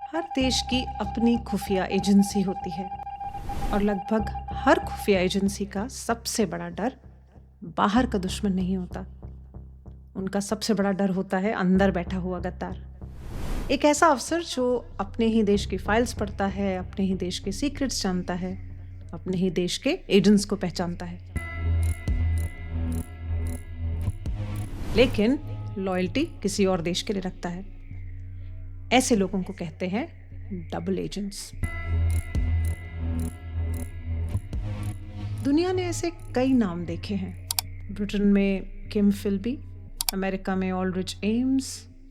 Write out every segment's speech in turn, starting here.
हर देश की अपनी खुफिया एजेंसी होती है और लगभग हर खुफिया एजेंसी का सबसे बड़ा डर बाहर का दुश्मन नहीं होता। उनका सबसे बड़ा डर होता है अंदर बैठा हुआ गद्दार। एक ऐसा अफसर जो अपने ही देश की फाइल्स पढ़ता है, अपने ही देश के सीक्रेट्स जानता है, अपने ही देश के एजेंट्स को पहचानता है, लेकिन लॉयल्टी किसी और देश के लिए रखता है। ऐसे लोगों को कहते हैं डबल एजेंट्स। दुनिया ने ऐसे कई नाम देखे हैं। ब्रिटेन में किम फिल्बी, अमेरिका में ऑलरिच एम्स,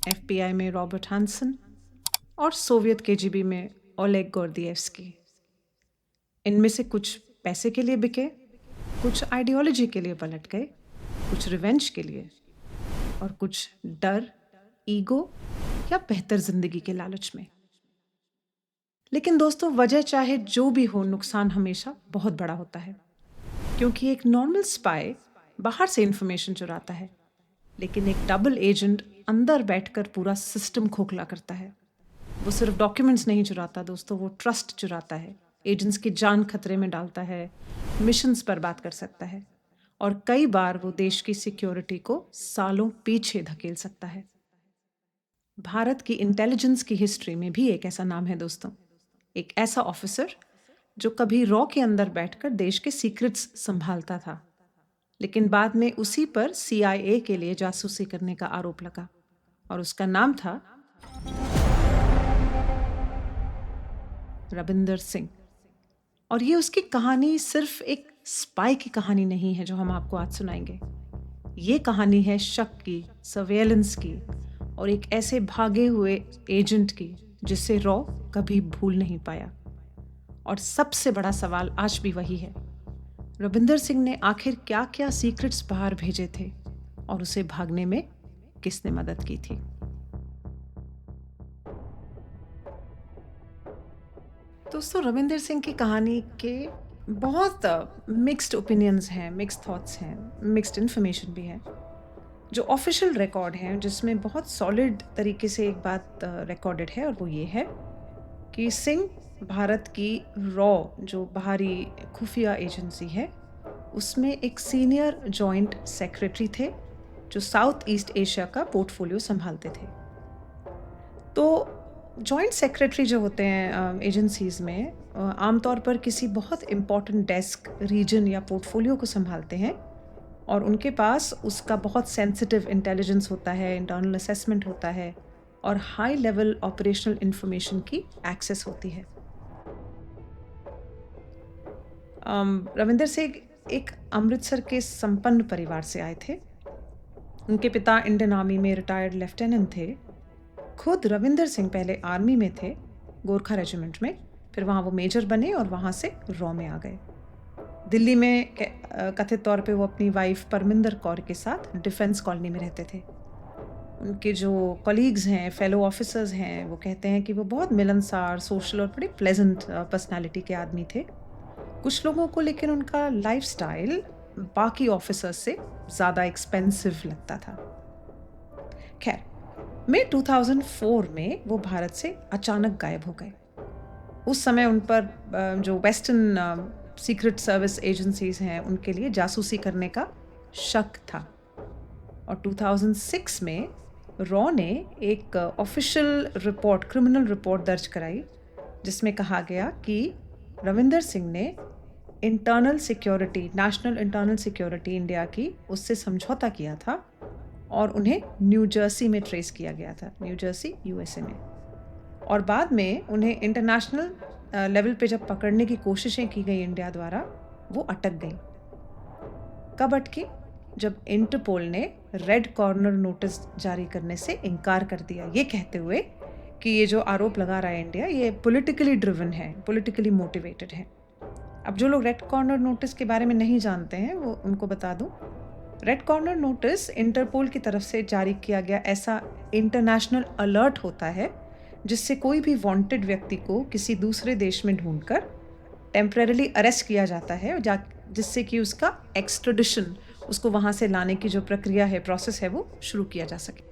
एफबीआई में रॉबर्ट हैंसन और सोवियत केजीबी में ओलेग गोर्दिएव्स्की। इनमें से कुछ पैसे के लिए बिके, कुछ आइडियोलॉजी के लिए पलट गए, कुछ रिवेंज के लिए और कुछ डर, ईगो या बेहतर जिंदगी के लालच में। लेकिन दोस्तों, वजह चाहे जो भी हो, नुकसान हमेशा बहुत बड़ा होता है, क्योंकि एक नॉर्मल स्पाई बाहर से इंफॉर्मेशन चुराता है, लेकिन एक डबल एजेंट अंदर बैठकर पूरा सिस्टम खोखला करता है। वो सिर्फ डॉक्यूमेंट्स नहीं चुराता दोस्तों, वो ट्रस्ट चुराता है, एजेंट्स की जान खतरे में डालता है, मिशंस पर बात कर सकता है और कई बार वो देश की सिक्योरिटी को सालों पीछे धकेल सकता है। भारत की इंटेलिजेंस की हिस्ट्री में भी एक ऐसा नाम है दोस्तों, एक ऐसा ऑफिसर जो कभी रॉ के अंदर बैठकर देश के सीक्रेट्स संभालता था, लेकिन बाद में उसी पर CIA के लिए जासूसी करने का आरोप लगा और उसका नाम था रविंदर सिंह। और ये उसकी कहानी सिर्फ एक स्पाई की कहानी नहीं है जो हम आपको आज सुनाएंगे। ये कहानी है शक की, सर्वेलेंस की और एक ऐसे भागे हुए एजेंट की जिसे रॉ कभी भूल नहीं पाया। और सबसे बड़ा सवाल आज भी वही है, रविंदर सिंह ने आखिर क्या क्या सीक्रेट्स बाहर भेजे थे और उसे भागने में किसने मदद की थी। दोस्तों, रविंदर सिंह की कहानी के बहुत मिक्स्ड ओपिनियंस हैं, मिक्स्ड थॉट्स हैं, मिक्स्ड इन्फॉर्मेशन भी है। जो ऑफिशियल रिकॉर्ड है जिसमें बहुत सॉलिड तरीके से एक बात रिकॉर्डेड है और वो ये है कि सिंह भारत की रॉ जो बाहरी खुफिया एजेंसी है उसमें एक सीनियर जॉइंट सेक्रेटरी थे जो साउथ ईस्ट एशिया का पोर्टफोलियो संभालते थे। तो जॉइंट सेक्रेटरी जो होते हैं एजेंसीज में आमतौर पर किसी बहुत इम्पॉर्टेंट डेस्क, रीजन या पोर्टफोलियो को संभालते हैं और उनके पास उसका बहुत सेंसिटिव इंटेलिजेंस होता है, इंटरनल असेसमेंट होता है और हाई लेवल ऑपरेशनल इंफॉर्मेशन की एक्सेस होती है। रविंदर सिंह एक अमृतसर के संपन्न परिवार से आए थे। उनके पिता इंडियन आर्मी में रिटायर्ड लेफ्टिनेंट थे। खुद रविंदर सिंह पहले आर्मी में थे, गोरखा रेजिमेंट में, फिर वहाँ वो मेजर बने और वहाँ से रॉ में आ गए। दिल्ली में कथित तौर पे वो अपनी वाइफ परमिंदर कौर के साथ डिफेंस कॉलोनी में रहते थे। उनके जो कॉलीग्स हैं, फेलो ऑफिसर्स हैं, वो कहते हैं कि वो बहुत मिलनसार, सोशल और बड़ी प्लेजेंट पर्सनालिटी के आदमी थे। कुछ लोगों को लेकिन उनका लाइफस्टाइल बाकी ऑफिसर्स से ज़्यादा एक्सपेंसिव लगता था। खैर, मई 2004 में वो भारत से अचानक गायब हो गए। उस समय उन पर जो वेस्टर्न सीक्रेट सर्विस एजेंसीज हैं उनके लिए जासूसी करने का शक था और 2006 में रॉ ने एक ऑफिशियल रिपोर्ट, क्रिमिनल रिपोर्ट दर्ज कराई जिसमें कहा गया कि रविंदर सिंह ने internal security, national internal security India की उससे समझौता किया था और उन्हें न्यू जर्सी में ट्रेस किया गया था, न्यू जर्सी USA में। और बाद में उन्हें इंटरनेशनल लेवल पे जब पकड़ने की कोशिशें की गई इंडिया द्वारा, वो अटक गई। कब अटकी? जब इंटरपोल ने रेड कॉर्नर नोटिस जारी करने से इनकार कर दिया, ये कहते हुए कि ये जो आरोप लगा रहा है इंडिया, ये पॉलिटिकली ड्रिवन है, पॉलिटिकली मोटिवेटेड है। अब जो लोग रेड कॉर्नर नोटिस के बारे में नहीं जानते हैं वो उनको बता दूं, रेड कॉर्नर नोटिस इंटरपोल की तरफ से जारी किया गया ऐसा इंटरनेशनल अलर्ट होता है जिससे कोई भी वांटेड व्यक्ति को किसी दूसरे देश में ढूंढकर टेम्परेरीली अरेस्ट किया जाता है, जिससे कि उसका एक्सट्रेडिशन, उसको वहाँ से लाने की जो प्रक्रिया है, प्रोसेस है, वो शुरू किया जा सके।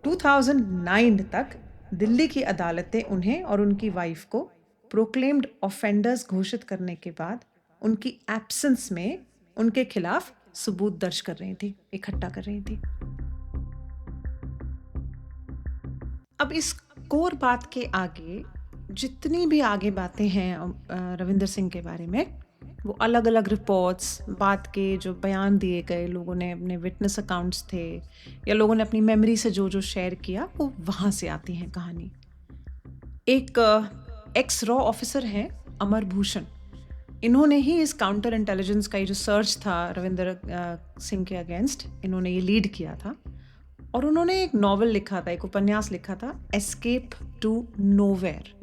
2009 तक दिल्ली की अदालतें उन्हें और उनकी वाइफ को प्रोक्लेम्ड ऑफेंडर्स घोषित करने के बाद उनकी एब्सेंस में उनके खिलाफ सबूत दर्ज कर रही थी, इकट्ठा कर रही थी। अब इस कोर बात के आगे जितनी भी आगे बातें हैं रविंदर सिंह के बारे में, वो अलग अलग रिपोर्ट्स, बात के जो बयान दिए गए, लोगों ने अपने विटनेस अकाउंट्स थे या लोगों ने अपनी मेमोरी से जो जो शेयर किया, वो वहाँ से आती है कहानी। एक एक्स रॉ ऑफिसर हैं अमर भूषण, इन्होंने ही इस काउंटर इंटेलिजेंस का ये जो सर्च था रविंदर सिंह के अगेंस्ट, इन्होंने ये लीड किया था। और उन्होंने एक नॉवल लिखा था, एक उपन्यास लिखा था, एस्केप टू नोवेयर।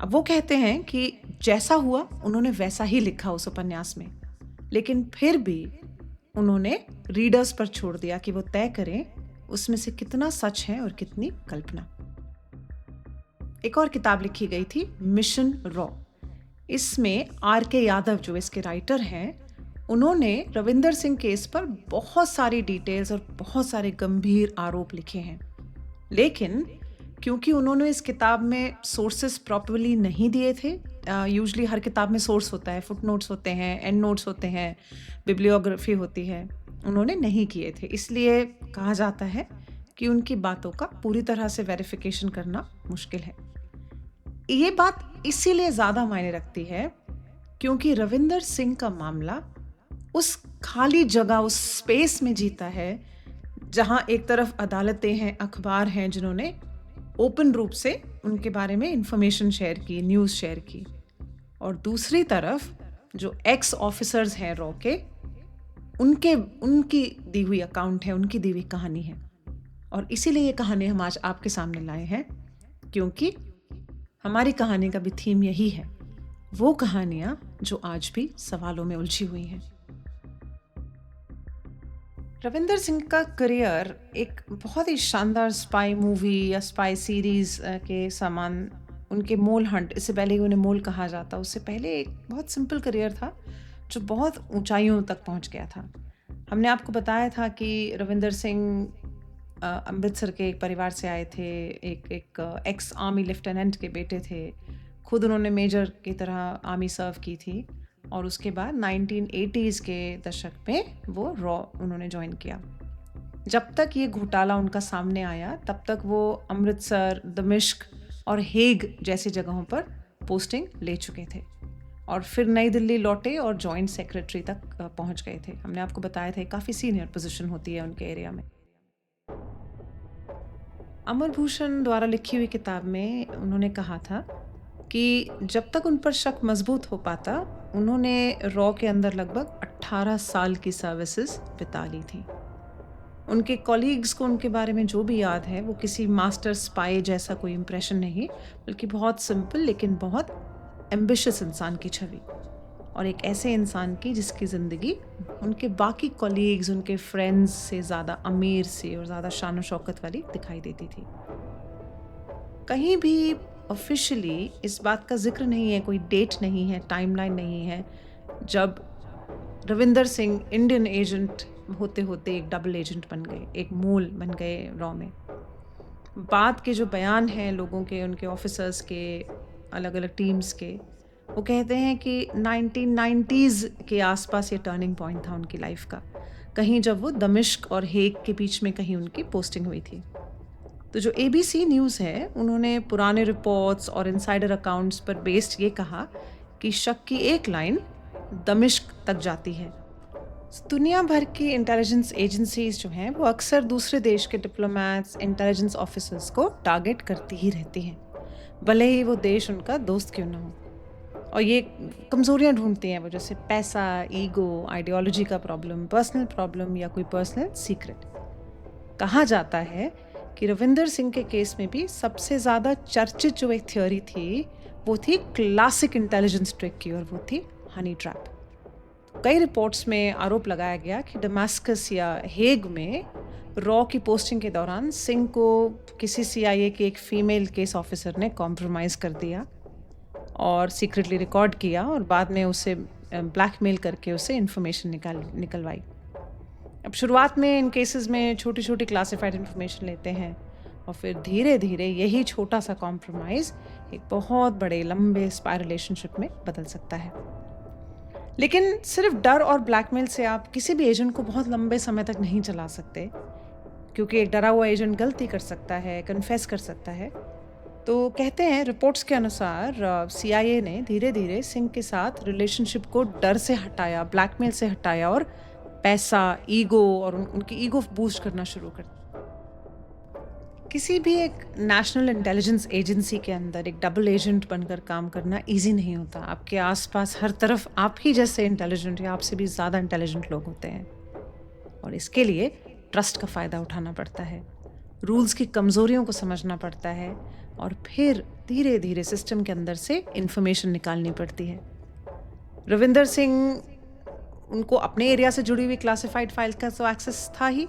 अब वो कहते हैं कि जैसा हुआ उन्होंने वैसा ही लिखा उस उपन्यास में, लेकिन फिर भी उन्होंने रीडर्स पर छोड़ दिया कि वो तय करें उसमें से कितना सच है और कितनी कल्पना। एक और किताब लिखी गई थी, मिशन रॉ। इसमें आर के यादव जो इसके राइटर हैं, उन्होंने रविंदर सिंह केस पर बहुत सारी डिटेल्स और बहुत सारे गंभीर आरोप लिखे हैं। लेकिन क्योंकि उन्होंने इस किताब में सोर्सेस प्रॉपर्ली नहीं दिए थे, यूजुअली हर किताब में सोर्स होता है, फुट नोट्स होते हैं, एंड नोट्स होते हैं, बिब्लियोग्राफी होती है, उन्होंने नहीं किए थे। इसलिए कहा जाता है कि उनकी बातों का पूरी तरह से वेरिफिकेशन करना मुश्किल है। ये बात इसीलिए ज़्यादा मायने रखती है क्योंकि रविंदर सिंह का मामला उस खाली जगह, उस स्पेस में जीता है जहां एक तरफ अदालतें हैं, अखबार हैं जिन्होंने ओपन रूप से उनके बारे में इंफॉर्मेशन शेयर की, न्यूज़ शेयर की, और दूसरी तरफ जो एक्स ऑफिसर्स हैं रॉ के, उनकी दी हुई अकाउंट है, उनकी दी हुई कहानी है। और इसीलिए ये कहानी हम आज आपके सामने लाए हैं, क्योंकि हमारी कहानी का भी थीम यही है, वो कहानियां जो आज भी सवालों में उलझी हुई हैं। रविंदर सिंह का करियर एक बहुत ही शानदार स्पाई मूवी या स्पाई सीरीज के समान, उनके मोल हंट, इससे पहले ही उन्हें मोल कहा जाता, उससे पहले एक बहुत सिंपल करियर था जो बहुत ऊंचाइयों तक पहुंच गया था। हमने आपको बताया था कि रविंदर सिंह अमृतसर के एक परिवार से आए थे, एक एक्स आर्मी लेफ्टिनेंट के बेटे थे, खुद उन्होंने मेजर की तरह आर्मी सर्व की थी, और उसके बाद 1980s के दशक में वो रॉ उन्होंने ज्वाइन किया। जब तक ये घोटाला उनका सामने आया तब तक वो अमृतसर, दमिश्क और हेग जैसी जगहों पर पोस्टिंग ले चुके थे, और फिर नई दिल्ली लौटे और जॉइंट सेक्रेटरी तक पहुंच गए थे। हमने आपको बताया था काफ़ी सीनियर पोजीशन होती है उनके एरिया में। अमर भूषण द्वारा लिखी हुई किताब में उन्होंने कहा था कि जब तक उन पर शक मजबूत हो पाता, उन्होंने रॉ के अंदर लगभग 18 साल की सर्विसेज बिता ली थी। उनके कॉलीग्स को उनके बारे में जो भी याद है, वो किसी मास्टर स्पाई जैसा कोई इम्प्रेशन नहीं, बल्कि बहुत सिंपल लेकिन बहुत एम्बिशियस इंसान की छवि, और एक ऐसे इंसान की जिसकी ज़िंदगी उनके बाकी कॉलीग्स, उनके फ्रेंड्स से ज़्यादा अमीर से और ज़्यादा शान शौकत वाली दिखाई देती थी। कहीं भी ऑफिशियली इस बात का जिक्र नहीं है, कोई डेट नहीं है, टाइमलाइन नहीं है जब रविंदर सिंह इंडियन एजेंट होते होते एक डबल एजेंट बन गए, एक मोल बन गए रॉ में। बाद के जो बयान हैं लोगों के, उनके ऑफिसर्स के, अलग अलग टीम्स के, वो कहते हैं कि 1990s के आसपास ये टर्निंग पॉइंट था उनकी लाइफ का, कहीं जब वो दमिश्क और हेग के बीच में कहीं उनकी पोस्टिंग हुई थी। तो जो ABC न्यूज़ है, उन्होंने पुराने रिपोर्ट्स और इनसाइडर अकाउंट्स पर बेस्ड ये कहा कि शक की एक लाइन दमिश्क तक जाती है। दुनिया भर की इंटेलिजेंस एजेंसीज जो हैं, वो अक्सर दूसरे देश के डिप्लोमैट्स, इंटेलिजेंस ऑफिसर्स को टारगेट करती ही रहती हैं, भले ही वो देश उनका दोस्त क्यों ना हो। और ये कमज़ोरियाँ ढूंढती हैं वो, जैसे पैसा, ईगो, आइडियोलॉजी का प्रॉब्लम, पर्सनल प्रॉब्लम या कोई पर्सनल सीक्रेट। कहा जाता है कि रविंदर सिंह के केस में भी सबसे ज़्यादा चर्चित जो एक थ्योरी थी, वो थी क्लासिक इंटेलिजेंस ट्रिक की, और वो थी हनी ट्रैप। कई रिपोर्ट्स में आरोप लगाया गया कि दमास्कस या हेग में रॉ की पोस्टिंग के दौरान सिंह को किसी CIA के एक फीमेल केस ऑफिसर ने कॉम्प्रोमाइज़ कर दिया और सीक्रेटली रिकॉर्ड किया, और बाद में उसे ब्लैकमेल करके उसे इन्फॉर्मेशन निकलवाई। अब शुरुआत में इन केसेस में छोटी छोटी क्लासिफाइड इन्फॉर्मेशन लेते हैं, और फिर धीरे धीरे यही छोटा सा कॉम्प्रोमाइज़ एक बहुत बड़े लंबे स्पाई रिलेशनशिप में बदल सकता है। लेकिन सिर्फ डर और ब्लैकमेल से आप किसी भी एजेंट को बहुत लंबे समय तक नहीं चला सकते, क्योंकि एक डरा हुआ एजेंट गलती कर सकता है, कन्फेस कर सकता है। तो कहते हैं रिपोर्ट्स के अनुसार सीआईए ने धीरे धीरे सिंह के साथ रिलेशनशिप को डर से हटाया, ब्लैकमेल से हटाया और पैसा, ईगो और उनकी ईगो बूस्ट करना शुरू कर दिया। किसी भी एक नेशनल इंटेलिजेंस एजेंसी के अंदर एक डबल एजेंट बनकर काम करना इजी नहीं होता। आपके आसपास हर तरफ आप ही जैसे इंटेलिजेंट या आपसे भी ज़्यादा इंटेलिजेंट लोग होते हैं, और इसके लिए ट्रस्ट का फ़ायदा उठाना पड़ता है, रूल्स की कमज़ोरियों को समझना पड़ता है और फिर धीरे धीरे सिस्टम के अंदर से इंफॉर्मेशन निकालनी पड़ती है। रविंदर सिंह, उनको अपने एरिया से जुड़ी हुई क्लासिफाइड फाइल का तो एक्सेस था ही,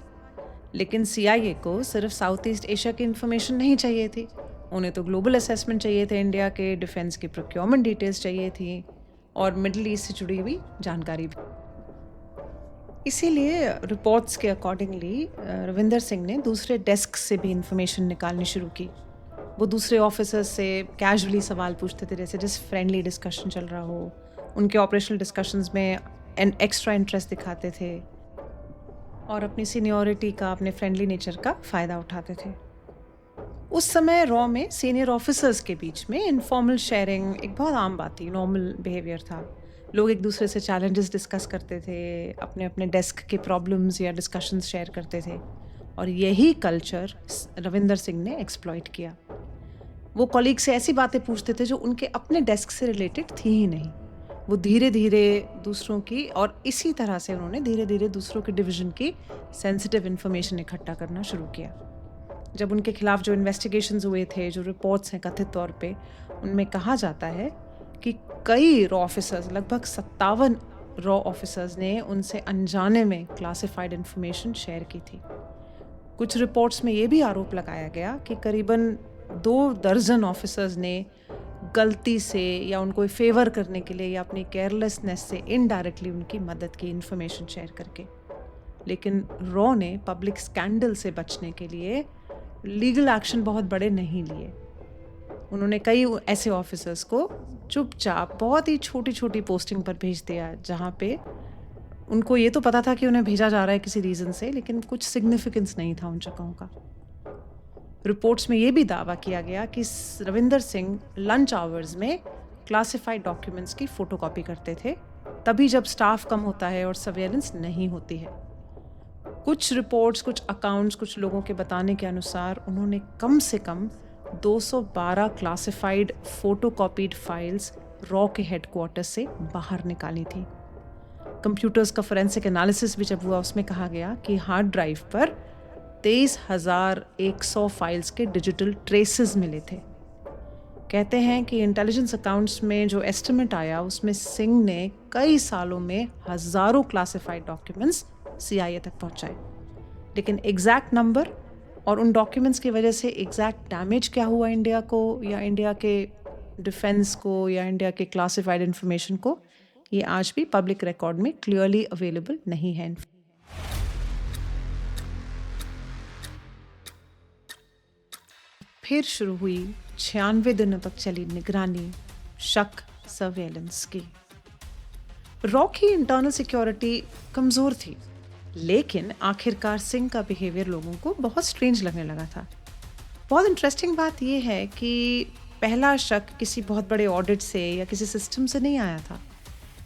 लेकिन सीआईए को सिर्फ साउथ ईस्ट एशिया की इंफॉर्मेशन नहीं चाहिए थी। उन्हें तो ग्लोबल असेसमेंट चाहिए थे, इंडिया के डिफेंस की प्रोक्योरमेंट डिटेल्स चाहिए थी और मिडल ईस्ट से जुड़ी हुई जानकारी भी। इसीलिए रिपोर्ट्स के अकॉर्डिंगली रविंदर सिंह ने दूसरे डेस्क से भी इंफॉर्मेशन निकालनी शुरू की। वो दूसरे ऑफिसर्स से कैजुअली सवाल पूछते थे, जैसे जिस फ्रेंडली डिस्कशन चल रहा हो, उनके ऑपरेशनल डिस्कशंस में एक्स्ट्रा इंटरेस्ट दिखाते थे और अपनी सीनियरिटी का, अपने फ्रेंडली नेचर का फ़ायदा उठाते थे। उस समय रॉ में सीनियर ऑफिसर्स के बीच में इनफॉर्मल शेयरिंग एक बहुत आम बात थी, नॉर्मल बिहेवियर था। लोग एक दूसरे से चैलेंजेस डिस्कस करते थे, अपने अपने डेस्क के प्रॉब्लम्स या डिस्कशंस शेयर करते थे, और यही कल्चर रविंदर सिंह ने एक्सप्लॉइट किया। वो कॉलीग से ऐसी बातें पूछते थे जो उनके अपने डेस्क से रिलेटेड थी ही नहीं। वो धीरे धीरे दूसरों की, और इसी तरह से उन्होंने धीरे धीरे दूसरों के डिवीजन की सेंसिटिव इन्फॉर्मेशन इकट्ठा करना शुरू किया। जब उनके खिलाफ जो इन्वेस्टिगेशंस हुए थे, जो रिपोर्ट्स हैं कथित तौर पे, उनमें कहा जाता है कि कई रॉ ऑफिसर्स, लगभग 57 रॉ ऑफिसर्स ने उनसे अनजाने में क्लासिफाइड इन्फॉर्मेशन शेयर की थी। कुछ रिपोर्ट्स में ये भी आरोप लगाया गया कि करीबन 2 दर्जन ऑफिसर्स ने गलती से या उनको फेवर करने के लिए या अपनी केयरलेसनेस से इनडायरेक्टली उनकी मदद की इन्फॉर्मेशन शेयर करके। लेकिन रॉ ने पब्लिक स्कैंडल से बचने के लिए लीगल एक्शन बहुत बड़े नहीं लिए। उन्होंने कई ऐसे ऑफिसर्स को चुपचाप बहुत ही छोटी छोटी पोस्टिंग पर भेज दिया, जहाँ पे उनको ये तो पता था कि उन्हें भेजा जा रहा है किसी रीज़न से, लेकिन कुछ सिग्निफिकेंस नहीं था उन जगहों का। रिपोर्ट्स में ये भी दावा किया गया कि रविंदर सिंह लंच आवर्स में क्लासिफाइड डॉक्यूमेंट्स की फ़ोटोकॉपी करते थे, तभी जब स्टाफ कम होता है और सर्वेलेंस नहीं होती है। कुछ रिपोर्ट्स, कुछ अकाउंट्स, कुछ लोगों के बताने के अनुसार उन्होंने कम से कम 212 क्लासिफाइड फ़ोटोकॉपीड फाइल्स रॉ के हेडक्वार्टर्स से बाहर निकाली थी। कंप्यूटर्स का फोरेंसिक एनालिसिस भी जब हुआ, उसमें कहा गया कि हार्ड ड्राइव पर 23,100 फाइल्स के डिजिटल ट्रेसेस मिले थे। कहते हैं कि इंटेलिजेंस अकाउंट्स में जो एस्टिमेट आया, उसमें सिंह ने कई सालों में हज़ारों क्लासिफाइड डॉक्यूमेंट्स सीआईए तक पहुंचाए। लेकिन एग्जैक्ट नंबर और उन डॉक्यूमेंट्स की वजह से एग्जैक्ट डैमेज क्या हुआ इंडिया को या इंडिया के डिफेंस को या इंडिया के क्लासिफाइड इंफॉर्मेशन को, ये आज भी पब्लिक रिकॉर्ड में क्लियरली अवेलेबल नहीं है। फिर शुरू हुई 96 दिनों तक चली निगरानी, शक, सर्वेलेंस की। रॉ की इंटरनल सिक्योरिटी कमज़ोर थी, लेकिन आखिरकार सिंह का बिहेवियर लोगों को बहुत स्ट्रेंज लगने लगा था। बहुत इंटरेस्टिंग बात यह है कि पहला शक किसी बहुत बड़े ऑडिट से या किसी सिस्टम से नहीं आया था।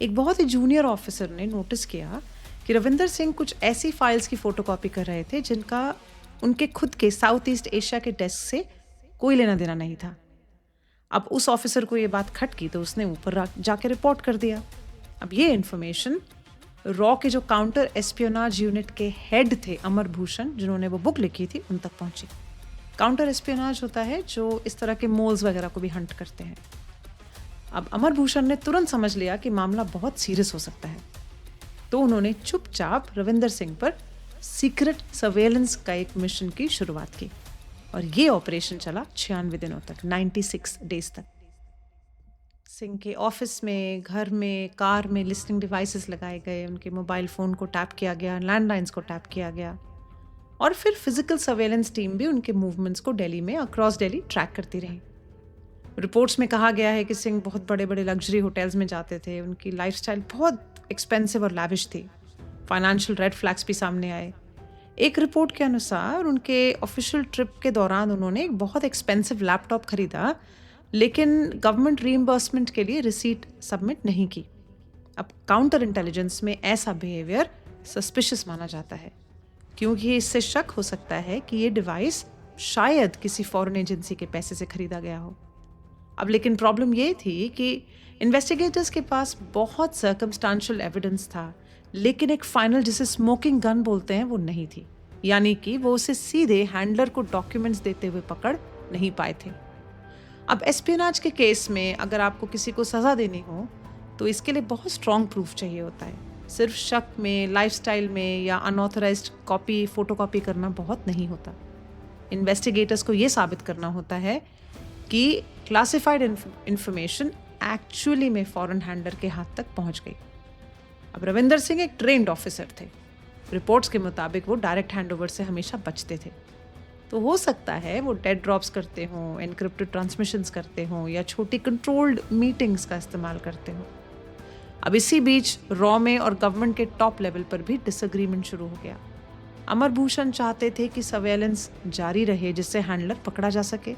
एक बहुत ही जूनियर ऑफिसर ने नोटिस किया कि रविंदर सिंह कुछ ऐसी फाइल्स की फ़ोटोकॉपी कर रहे थे जिनका उनके खुद के साउथ ईस्ट एशिया के डेस्क से कोई लेना देना नहीं था। अब उस ऑफिसर को ये बात खटकी तो उसने ऊपर जाके रिपोर्ट कर दिया। अब ये इन्फॉर्मेशन रॉ के जो काउंटर एस्पियोनाज यूनिट के हेड थे, अमर भूषण, जिन्होंने वो बुक लिखी थी, उन तक पहुंची। काउंटर एस्पियोनाज होता है जो इस तरह के मोल्स वगैरह को भी हंट करते हैं। अब अमर भूषण ने तुरंत समझ लिया कि मामला बहुत सीरियस हो सकता है, तो उन्होंने चुपचाप रविंदर सिंह पर सीक्रेट सर्वेलेंस का एक मिशन की शुरुआत की, और ये ऑपरेशन चला 96 दिनों तक, 96 डेज तक। सिंह के ऑफिस में, घर में, कार में लिस्टिंग डिवाइसेस लगाए गए, उनके मोबाइल फ़ोन को टैप किया गया, लैंडलाइंस को टैप किया गया, और फिर फिजिकल सर्वेलेंस टीम भी उनके मूवमेंट्स को दिल्ली में अक्रॉस दिल्ली ट्रैक करती रही। रिपोर्ट्स में कहा गया है कि सिंह बहुत बड़े बड़े लग्जरी होटल्स में जाते थे, उनकी लाइफस्टाइल बहुत एक्सपेंसिव और लैविश थी। फाइनेंशियल रेड फ्लैग्स भी सामने आए। एक रिपोर्ट के अनुसार उनके ऑफिशियल ट्रिप के दौरान उन्होंने एक बहुत एक्सपेंसिव लैपटॉप खरीदा, लेकिन गवर्नमेंट रीइंबर्समेंट के लिए रिसीट सबमिट नहीं की। अब काउंटर इंटेलिजेंस में ऐसा बिहेवियर सस्पिशियस माना जाता है, क्योंकि इससे शक हो सकता है कि ये डिवाइस शायद किसी फॉरेन एजेंसी के पैसे से खरीदा गया हो। अब लेकिन प्रॉब्लम ये थी कि इन्वेस्टिगेटर्स के पास बहुत सर्कमस्टांशियल एविडेंस था, लेकिन एक फाइनल जिसे स्मोकिंग गन बोलते हैं वो नहीं थी, यानी कि वो उसे सीधे हैंडलर को डॉक्यूमेंट्स देते हुए पकड़ नहीं पाए थे। अब एस्पियोनाज के केस में अगर आपको किसी को सज़ा देनी हो तो इसके लिए बहुत स्ट्रॉन्ग प्रूफ चाहिए होता है। सिर्फ शक में, लाइफस्टाइल में या अनऑथराइज्ड कॉपी फोटोकॉपी करना बहुत नहीं होता। इन्वेस्टिगेटर्स को ये साबित करना होता है कि क्लासिफाइड इंफॉर्मेशन एक्चुअली में फॉरेन हैंडलर के हाथ तक पहुंच गई। अब रविंदर सिंह एक ट्रेन्ड ऑफिसर थे। रिपोर्ट्स के मुताबिक वो डायरेक्ट हैंडओवर से हमेशा बचते थे, तो हो सकता है वो डेड ड्रॉप्स करते हों, एनक्रिप्टेड ट्रांसमिशंस करते हों या छोटी कंट्रोल्ड मीटिंग्स का इस्तेमाल करते हों। अब इसी बीच रॉ में और गवर्नमेंट के टॉप लेवल पर भी डिसएग्रीमेंट शुरू हो गया। अमर भूषण चाहते थे कि सर्वेलेंस जारी रहे जिससे हैंडलर पकड़ा जा सके,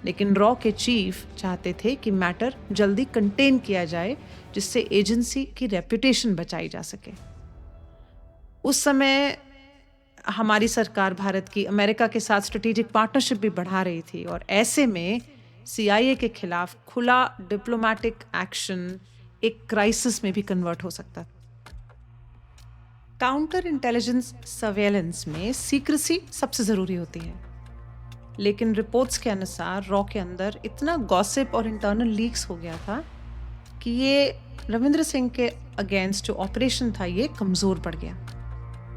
लेकिन रॉ के चीफ चाहते थे कि मैटर जल्दी कंटेन किया जाए जिससे एजेंसी की रेपुटेशन बचाई जा सके। उस समय हमारी सरकार भारत की अमेरिका के साथ स्ट्रेटेजिक पार्टनरशिप भी बढ़ा रही थी, और ऐसे में सीआईए के खिलाफ खुला डिप्लोमेटिक एक्शन एक क्राइसिस में भी कन्वर्ट हो सकता था। काउंटर इंटेलिजेंस सर्वेलेंस में सीक्रेसी सबसे ज़रूरी होती है, लेकिन रिपोर्ट्स के अनुसार रॉ के अंदर इतना गॉसिप और इंटरनल लीक्स हो गया था कि ये रविंद्र सिंह के अगेंस्ट जो ऑपरेशन था ये कमज़ोर पड़ गया।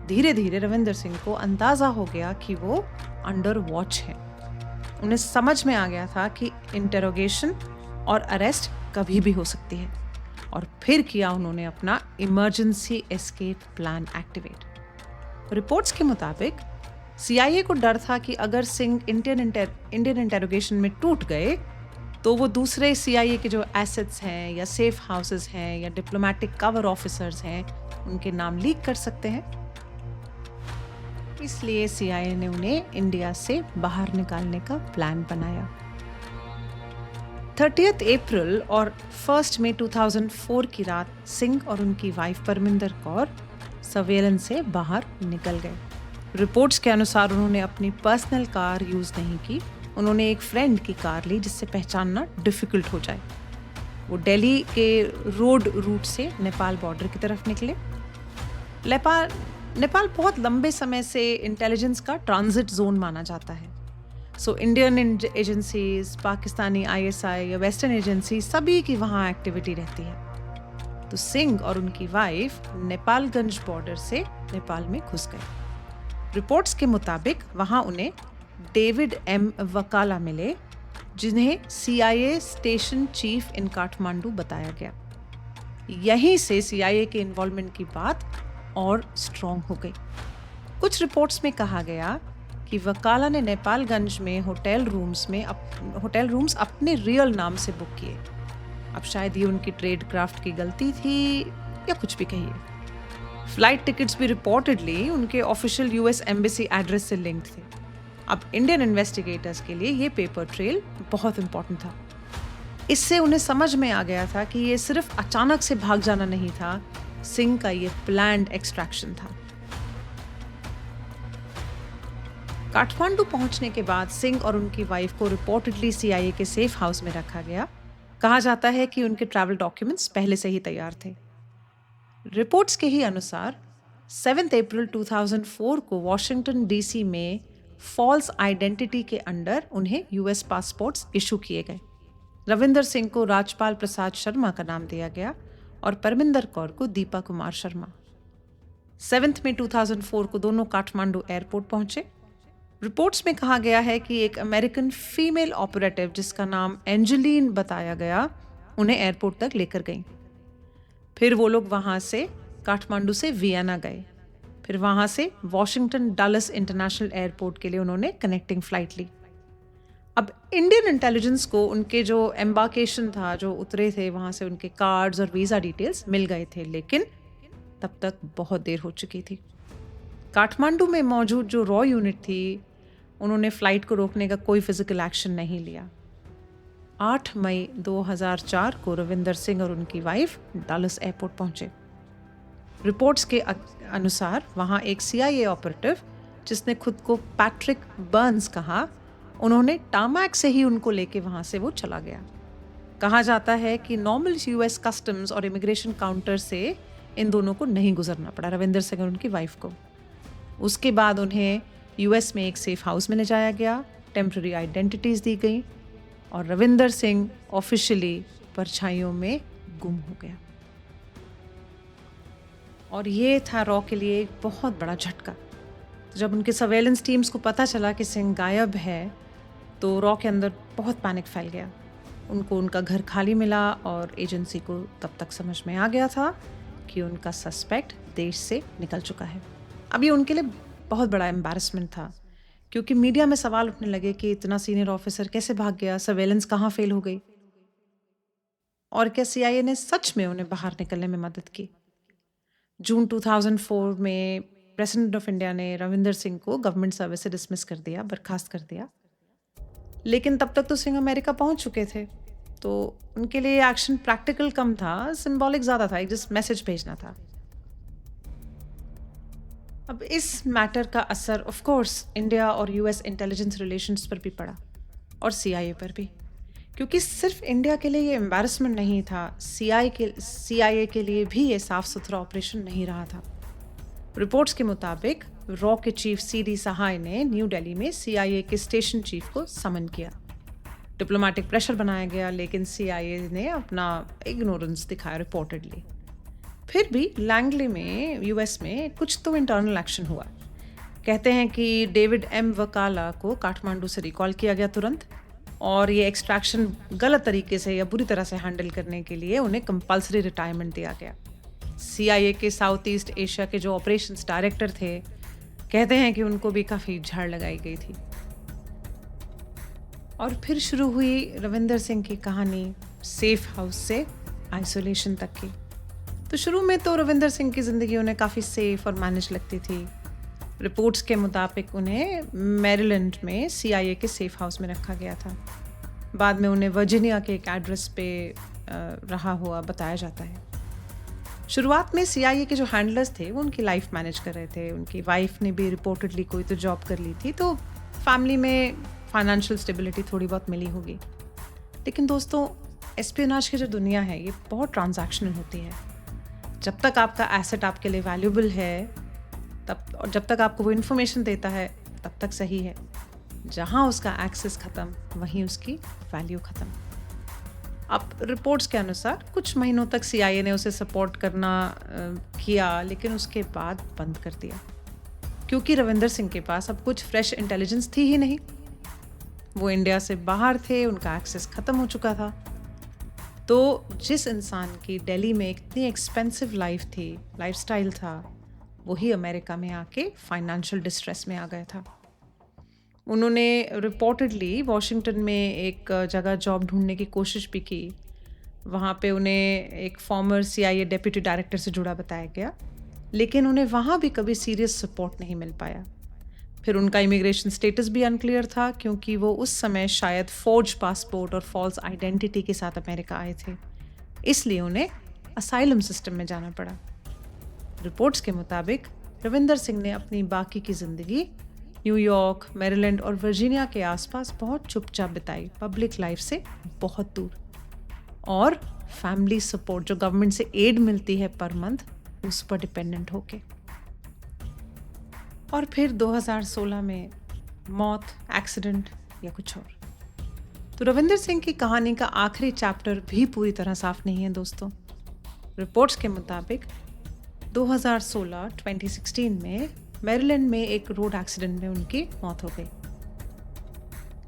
धीरे धीरे रविंद्र सिंह को अंदाज़ा हो गया कि वो अंडर वॉच है। उन्हें समझ में आ गया था कि इंटेरोगेशन और अरेस्ट कभी भी हो सकती है, और फिर किया उन्होंने अपना emergency escape plan activate. Reports के मुताबिक सीआईए को डर था कि अगर सिंह इंडियन इंटेरोगेशन में टूट गए तो वो दूसरे सीआईए के जो एसेट्स हैं या सेफ हाउसेस हैं या डिप्लोमेटिक कवर ऑफिसर्स हैं उनके नाम लीक कर सकते हैं। इसलिए सीआईए ने उन्हें इंडिया से बाहर निकालने का प्लान बनाया। 30 अप्रैल और 1 मई 2004 की रात सिंह और उनकी वाइफ परमिंदर कौर सर्वेलेंस से बाहर निकल गए। रिपोर्ट्स के अनुसार उन्होंने अपनी पर्सनल कार यूज़ नहीं की, उन्होंने एक फ्रेंड की कार ली जिससे पहचानना डिफ़िकल्ट हो जाए। वो दिल्ली के रोड रूट से नेपाल बॉर्डर की तरफ निकले। नेपाल बहुत लंबे समय से इंटेलिजेंस का ट्रांजिट जोन माना जाता है। So Indian agencies, Pakistani ISI या वेस्टर्न एजेंसी सभी की वहाँ एक्टिविटी रहती है। तो सिंह और उनकी वाइफ नेपालगंज बॉर्डर से नेपाल में घुस गए। रिपोर्ट्स के मुताबिक वहाँ उन्हें डेविड एम वकाला मिले, जिन्हें सीआईए स्टेशन चीफ इन काठमांडू बताया गया। यहीं से सीआईए के इन्वॉल्वमेंट की बात और स्ट्रॉन्ग हो गई। कुछ रिपोर्ट्स में कहा गया कि वकाला ने नेपालगंज में होटल रूम्स अपने रियल नाम से बुक किए। अब शायद ये उनकी ट्रेड क्राफ्ट की गलती थी या कुछ भी कहिए। फ्लाइट टिकट्स भी रिपोर्टेडली उनके ऑफिशियल यूएस एम्बेसी एड्रेस से लिंक्ड थे। अब इंडियन इन्वेस्टिगेटर्स के लिए ये पेपर ट्रेल बहुत इंपॉर्टेंट था। इससे उन्हें समझ में आ गया था कि ये सिर्फ अचानक से भाग जाना नहीं था, सिंह का ये प्लान्ड एक्सट्रैक्शन था। काठमांडू पहुंचने के बाद सिंह और उनकी वाइफ को रिपोर्टेडली सीआईए के सेफ हाउस में रखा गया। कहा जाता है कि उनके ट्रैवल डॉक्यूमेंट्स पहले से ही तैयार थे। रिपोर्ट्स के ही अनुसार 7 अप्रैल 2004 को वॉशिंगटन डीसी में फॉल्स आइडेंटिटी के अंडर उन्हें यूएस पासपोर्ट्स इशू किए गए। रविंदर सिंह को राजपाल प्रसाद शर्मा का नाम दिया गया और परमिंदर कौर को दीपा कुमार शर्मा। 7 मई 2004 को दोनों काठमांडू एयरपोर्ट पहुंचे। रिपोर्ट्स में कहा गया है कि एक अमेरिकन फीमेल ऑपरेटिव जिसका नाम एंजेलिन बताया गया उन्हें एयरपोर्ट तक लेकर गई। फिर वो लोग वहाँ से काठमांडू से वियना गए, फिर वहाँ से वॉशिंगटन डलस इंटरनेशनल एयरपोर्ट के लिए उन्होंने कनेक्टिंग फ़्लाइट ली। अब इंडियन इंटेलिजेंस को उनके जो एम्बार्केशन था, जो उतरे थे वहाँ से, उनके कार्ड्स और वीज़ा डिटेल्स मिल गए थे, लेकिन तब तक बहुत देर हो चुकी थी। काठमांडू में मौजूद जो रॉ यूनिट थी, उन्होंने फ़्लाइट को रोकने का कोई फिजिकल एक्शन नहीं लिया। 8 मई 2004 को रविंदर सिंह और उनकी वाइफ डलस एयरपोर्ट पहुंचे। रिपोर्ट्स के अनुसार वहां एक CIA ऑपरेटिव, जिसने खुद को पैट्रिक बर्न्स कहा, उन्होंने टामैक से ही उनको लेके वहां से वो चला गया। कहा जाता है कि नॉर्मल US कस्टम्स और इमिग्रेशन काउंटर से इन दोनों को नहीं गुजरना पड़ा, रविंदर सिंह और उनकी वाइफ को। उसके बाद उन्हें US में एक सेफ हाउस में ले जाया गया, टेम्पररी आइडेंटिटीज दी गई और रविंदर सिंह ऑफिशियली परछाइयों में गुम हो गया। और ये था रॉ के लिए एक बहुत बड़ा झटका। तो जब उनके सर्वेलेंस टीम्स को पता चला कि सिंह गायब है, तो रॉ के अंदर बहुत पैनिक फैल गया। उनको उनका घर खाली मिला और एजेंसी को तब तक समझ में आ गया था कि उनका सस्पेक्ट देश से निकल चुका है। अब ये उनके लिए बहुत बड़ा एम्बैरेसमेंट था, क्योंकि मीडिया में सवाल उठने लगे कि इतना सीनियर ऑफिसर कैसे भाग गया, सर्वेलेंस कहाँ फेल हो गई, और क्या CIA ने सच में उन्हें बाहर निकलने में मदद की। जून 2004 में प्रेसिडेंट ऑफ इंडिया ने रविंदर सिंह को गवर्नमेंट सर्विस से डिसमिस कर दिया, बर्खास्त कर दिया। लेकिन तब तक तो सिंह अमेरिका पहुंच चुके थे, तो उनके लिए एक्शन प्रैक्टिकल कम था, सिंबॉलिक ज़्यादा था, एक जस्ट मैसेज भेजना था। अब इस मैटर का असर ऑफ कोर्स इंडिया और US इंटेलिजेंस रिलेशंस पर भी पड़ा और CIA पर भी, क्योंकि सिर्फ इंडिया के लिए ये एम्बैरेसमेंट नहीं था, CIA के लिए भी ये साफ सुथरा ऑपरेशन नहीं रहा था। रिपोर्ट्स के मुताबिक रॉ के चीफ CD सहाय ने न्यू दिल्ली में CIA के स्टेशन चीफ को समन किया। डिप्लोमेटिक प्रेशर बनाया गया, लेकिन CIA ने अपना इग्नोरेंस दिखाया रिपोर्टेडली। फिर भी लैंगले में US में कुछ तो इंटरनल एक्शन हुआ। कहते हैं कि डेविड M वकाला को काठमांडू से रिकॉल किया गया तुरंत, और ये एक्सट्रैक्शन गलत तरीके से या बुरी तरह से हैंडल करने के लिए उन्हें कंपल्सरी रिटायरमेंट दिया गया। CIA के साउथ ईस्ट एशिया के जो ऑपरेशंस डायरेक्टर थे, कहते हैं कि उनको भी काफ़ी झाड़ लगाई गई थी। और फिर शुरू हुई रविंदर सिंह की कहानी, सेफ हाउस से आइसोलेशन तक की। तो शुरू में तो रविंदर सिंह की ज़िंदगी उन्हें काफ़ी सेफ और मैनेज लगती थी। रिपोर्ट्स के मुताबिक उन्हें मैरीलैंड में CIA के सेफ हाउस में रखा गया था। बाद में उन्हें वर्जीनिया के एक एड्रेस पे रहा हुआ बताया जाता है। शुरुआत में CIA के जो हैंडलर्स थे वो उनकी लाइफ मैनेज कर रहे थे। उनकी वाइफ ने भी रिपोर्टेडली कोई तो जॉब कर ली थी, तो फैमिली में फाइनेंशियल स्टेबिलिटी थोड़ी बहुत मिली होगी। लेकिन दोस्तों, एस्पियोनाज की जो दुनिया है ये बहुत ट्रांजैक्शनल होती है। जब तक आपका एसेट आपके लिए वैल्यूबल है, तब, और जब तक आपको वो इन्फॉर्मेशन देता है, तब तक सही है। जहाँ उसका एक्सेस ख़त्म, वहीं उसकी वैल्यू ख़त्म। अब रिपोर्ट्स के अनुसार कुछ महीनों तक CIA ने उसे सपोर्ट करना किया, लेकिन उसके बाद बंद कर दिया, क्योंकि रविंदर सिंह के पास अब कुछ फ्रेश इंटेलिजेंस थी ही नहीं। वो इंडिया से बाहर थे, उनका एक्सेस ख़त्म हो चुका था। तो जिस इंसान की दिल्ली में इतनी एक्सपेंसिव लाइफ थी, लाइफस्टाइल था, वही अमेरिका में आके फाइनेंशियल डिस्ट्रेस में आ गया था। उन्होंने रिपोर्टेडली वॉशिंगटन में एक जगह जॉब ढूंढने की कोशिश भी की। वहाँ पे उन्हें एक फॉर्मर CIA डेप्यूटी डायरेक्टर से जुड़ा बताया गया, लेकिन उन्हें वहाँ भी कभी सीरियस सपोर्ट नहीं मिल पाया। फिर उनका इमिग्रेशन स्टेटस भी अनक्लियर था, क्योंकि वो उस समय शायद फोर्ज पासपोर्ट और फॉल्स आइडेंटिटी के साथ अमेरिका आए थे, इसलिए उन्हें असाइलम सिस्टम में जाना पड़ा। रिपोर्ट्स के मुताबिक रविंदर सिंह ने अपनी बाकी की ज़िंदगी न्यूयॉर्क, मैरीलैंड और वर्जीनिया के आसपास बहुत चुपचाप बिताई, पब्लिक लाइफ से बहुत दूर, और फैमिली सपोर्ट जो गवर्नमेंट से एड मिलती है पर मंथ, उस पर डिपेंडेंट होके। और फिर 2016 में मौत, एक्सीडेंट या कुछ और। तो रविंदर सिंह की कहानी का आखिरी चैप्टर भी पूरी तरह साफ नहीं है दोस्तों। रिपोर्ट्स के मुताबिक 2016 में मैरीलैंड में एक रोड एक्सीडेंट में उनकी मौत हो गई,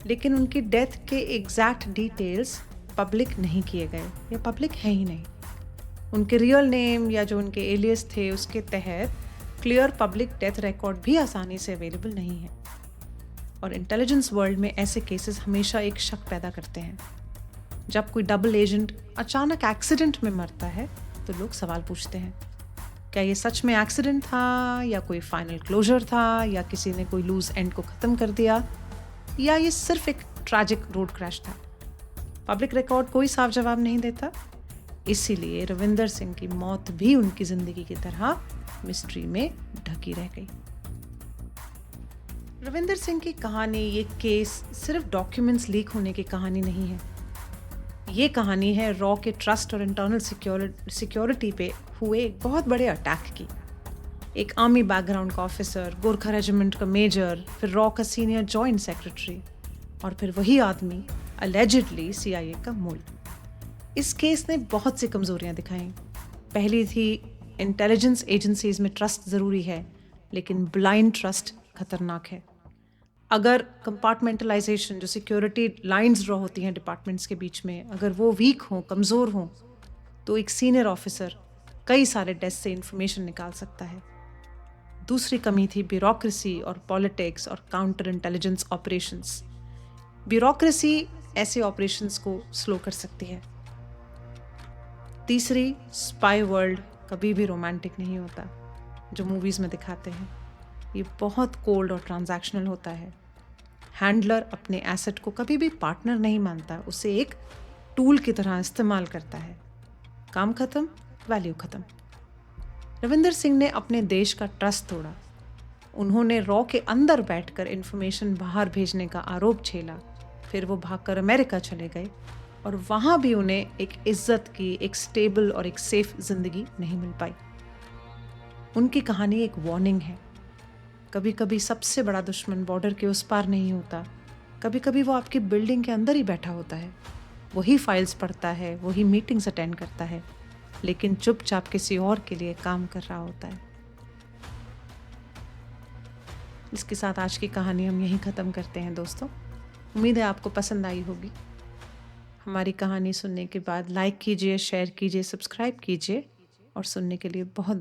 लेकिन उनकी डेथ के एग्जैक्ट डिटेल्स पब्लिक नहीं किए गए, या पब्लिक है ही नहीं। उनके रियल नेम या जो उनके एलियस थे उसके तहत क्लियर पब्लिक डेथ रिकॉर्ड भी आसानी से अवेलेबल नहीं है। और इंटेलिजेंस वर्ल्ड में ऐसे केसेस हमेशा एक शक पैदा करते हैं। जब कोई डबल एजेंट अचानक एक्सीडेंट में मरता है तो लोग सवाल पूछते हैं, क्या ये सच में एक्सीडेंट था, या कोई फाइनल क्लोजर था, या किसी ने कोई लूज एंड को ख़त्म कर दिया, या ये सिर्फ एक ट्रैजिक रोड क्रैश था। पब्लिक रिकॉर्ड कोई साफ जवाब नहीं देता, इसीलिए रविंदर सिंह की मौत भी उनकी ज़िंदगी की तरह मिस्ट्री में ढकी रह गई। रविंदर सिंह की कहानी, ये केस सिर्फ डॉक्यूमेंट्स लीक होने की कहानी नहीं है। ये कहानी है रॉ के ट्रस्ट और इंटरनल सिक्योरिटी पे हुए एक बहुत बड़े अटैक की। एक आर्मी बैकग्राउंड का ऑफिसर, गोरखा रेजिमेंट का मेजर, फिर रॉ का सीनियर जॉइंट सेक्रेटरी, और फिर वही आदमी अलेजिडली CIA का मूल। इस केस ने बहुत सी कमजोरियां दिखाई। पहली थी, इंटेलिजेंस एजेंसीज में ट्रस्ट ज़रूरी है, लेकिन ब्लाइंड ट्रस्ट खतरनाक है। अगर कंपार्टमेंटलाइजेशन, जो सिक्योरिटी लाइंस ड्रॉ होती हैं डिपार्टमेंट्स के बीच में, अगर वो वीक हों, कमज़ोर हों, तो एक सीनियर ऑफिसर कई सारे डेस्क से इंफॉर्मेशन निकाल सकता है। दूसरी कमी थी ब्यूरोक्रेसी और पॉलिटिक्स और काउंटर इंटेलिजेंस ऑपरेशंस। ब्यूरोक्रेसी ऐसे ऑपरेशंस को स्लो कर सकती है। तीसरी, स्पाई वर्ल्ड कभी भी रोमांटिक नहीं होता जो मूवीज़ में दिखाते हैं। ये बहुत कोल्ड और ट्रांजैक्शनल होता है। हैंडलर अपने एसेट को कभी भी पार्टनर नहीं मानता, उसे एक टूल की तरह इस्तेमाल करता है। काम खत्म, वैल्यू खत्म। रविंदर सिंह ने अपने देश का ट्रस्ट तोड़ा। उन्होंने रॉ के अंदर बैठकर इन्फॉर्मेशन बाहर भेजने का आरोप झेला। फिर वो भागकर अमेरिका चले गए और वहाँ भी उन्हें एक इज्जत की, एक स्टेबल और एक सेफ जिंदगी नहीं मिल पाई। उनकी कहानी एक वार्निंग है। कभी कभी सबसे बड़ा दुश्मन बॉर्डर के उस पार नहीं होता, कभी कभी वो आपकी बिल्डिंग के अंदर ही बैठा होता है। वही फाइल्स पढ़ता है, वही मीटिंग्स अटेंड करता है, लेकिन चुपचाप किसी और के लिए काम कर रहा होता है। इसके साथ आज की कहानी हम यहीं ख़त्म करते हैं दोस्तों। उम्मीद है आपको पसंद आई होगी। हमारी कहानी सुनने के बाद लाइक कीजिए, शेयर कीजिए, सब्सक्राइब कीजिए, और सुनने के लिए बहुत बहुत